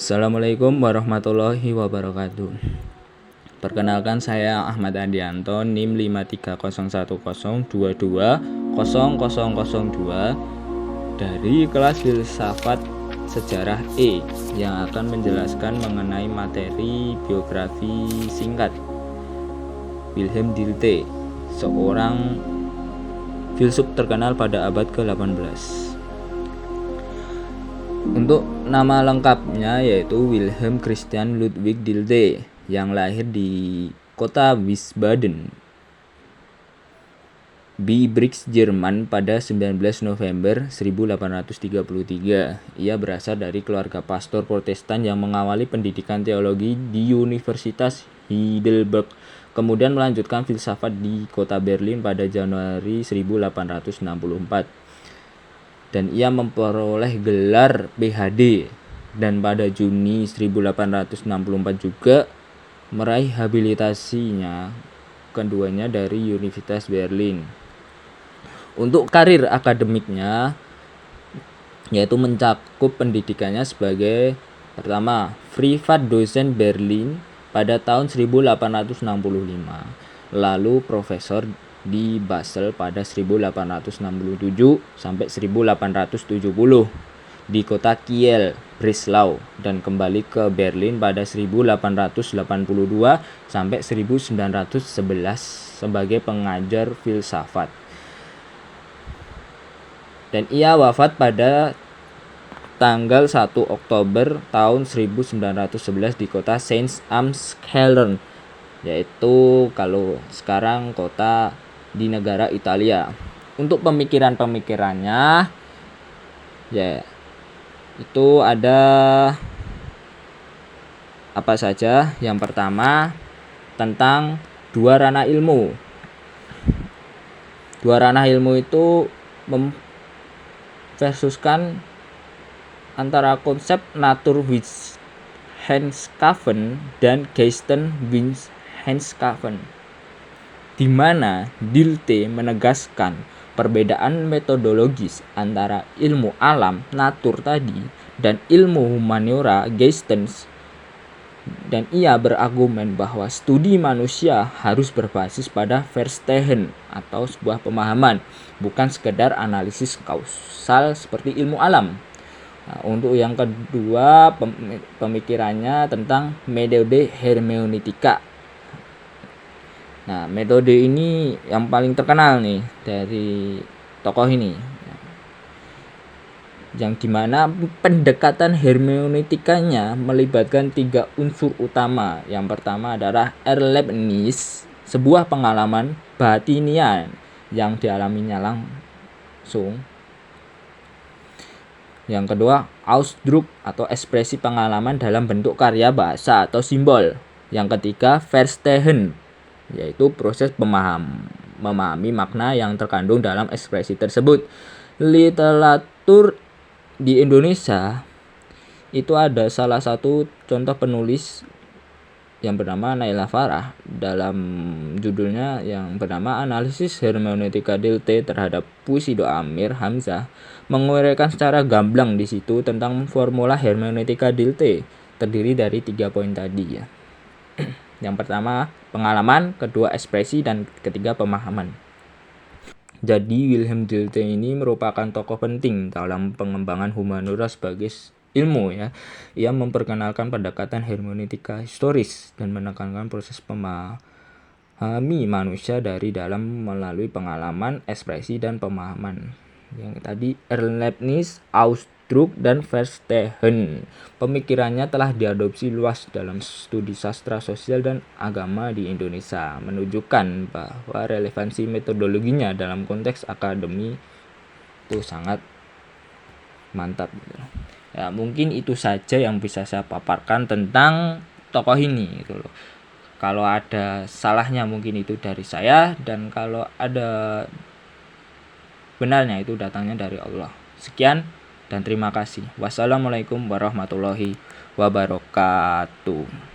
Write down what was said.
Assalamualaikum warahmatullahi wabarakatuh. Perkenalkan, saya Ahmad Andianto, NIM 53010220002 dari kelas Filsafat Sejarah E yang akan menjelaskan mengenai materi biografi singkat Wilhelm Dilthey, seorang filsuf terkenal pada abad ke-18. Untuk nama lengkapnya yaitu Wilhelm Christian Ludwig Dilthey yang lahir di kota Wiesbaden, Biebrich, Jerman pada 19 November 1833. Ia berasal dari keluarga pastor Protestan yang mengawali pendidikan teologi di Universitas Heidelberg, kemudian melanjutkan filsafat di kota Berlin pada Januari 1864. Dan ia memperoleh gelar PhD, dan pada Juni 1864 juga meraih habilitasinya keduanya dari Universitas Berlin. Untuk karir akademiknya yaitu mencakup pendidikannya sebagai pertama Privatdozent Berlin pada tahun 1865, lalu profesor di Basel pada 1867 sampai 1870, di kota Kiel, Breslau, dan kembali ke Berlin pada 1882 sampai 1911 sebagai pengajar filsafat. Dan ia wafat pada tanggal 1 Oktober tahun 1911 di kota Saint-Amans-Köln, yaitu kalau sekarang kota di negara Italia. Untuk pemikirannya ya itu ada apa saja. Yang pertama tentang dua ranah ilmu. Dua ranah ilmu itu memversuskan antara konsep Naturwissenschaften dan Geisteswissenschaften, di mana Dilthey menegaskan perbedaan metodologis antara ilmu alam natur tadi dan ilmu humaniora Geistes, dan ia berargumen bahwa studi manusia harus berbasis pada Verstehen atau sebuah pemahaman, bukan sekedar analisis kausal seperti ilmu alam. Nah, untuk yang kedua pemikirannya tentang metode hermeneutika. Nah, metode ini yang paling terkenal nih dari tokoh ini, yang dimana pendekatan hermeneutikanya melibatkan 3 unsur utama. Yang pertama adalah Erlebnis, sebuah pengalaman batinian yang dialaminya langsung. Yang kedua, Ausdruck atau ekspresi pengalaman dalam bentuk karya, bahasa, atau simbol. Yang ketiga, Verstehen, yaitu proses memahami makna yang terkandung dalam ekspresi tersebut. Literatur di Indonesia itu ada salah satu contoh penulis yang bernama Naila Farah, dalam judulnya yang bernama Analisis Hermeneutika Dilthey terhadap puisi Doa Amir Hamzah, menguraikan secara gamblang di situ tentang formula hermeneutika Dilthey, terdiri dari 3 poin tadi ya. Yang pertama pengalaman, kedua ekspresi, dan ketiga pemahaman. Jadi Wilhelm Dilthey ini merupakan tokoh penting dalam pengembangan humaniora sebagai ilmu ya. Ia memperkenalkan pendekatan hermeneutika historis dan menekankan proses memahami manusia dari dalam melalui pengalaman, ekspresi, dan pemahaman. Yang tadi Erlebnis, Ausdruck, dan Verstehen. Pemikirannya telah diadopsi luas dalam studi sastra sosial dan agama di Indonesia, menunjukkan bahwa relevansi metodologinya dalam konteks akademi itu sangat mantap gitu. Ya, mungkin itu saja yang bisa saya paparkan tentang tokoh ini gitu loh. Kalau ada salahnya mungkin itu dari saya, dan kalau ada benarnya itu datangnya dari Allah. Sekian dan terima kasih. Wassalamualaikum warahmatullahi wabarakatuh.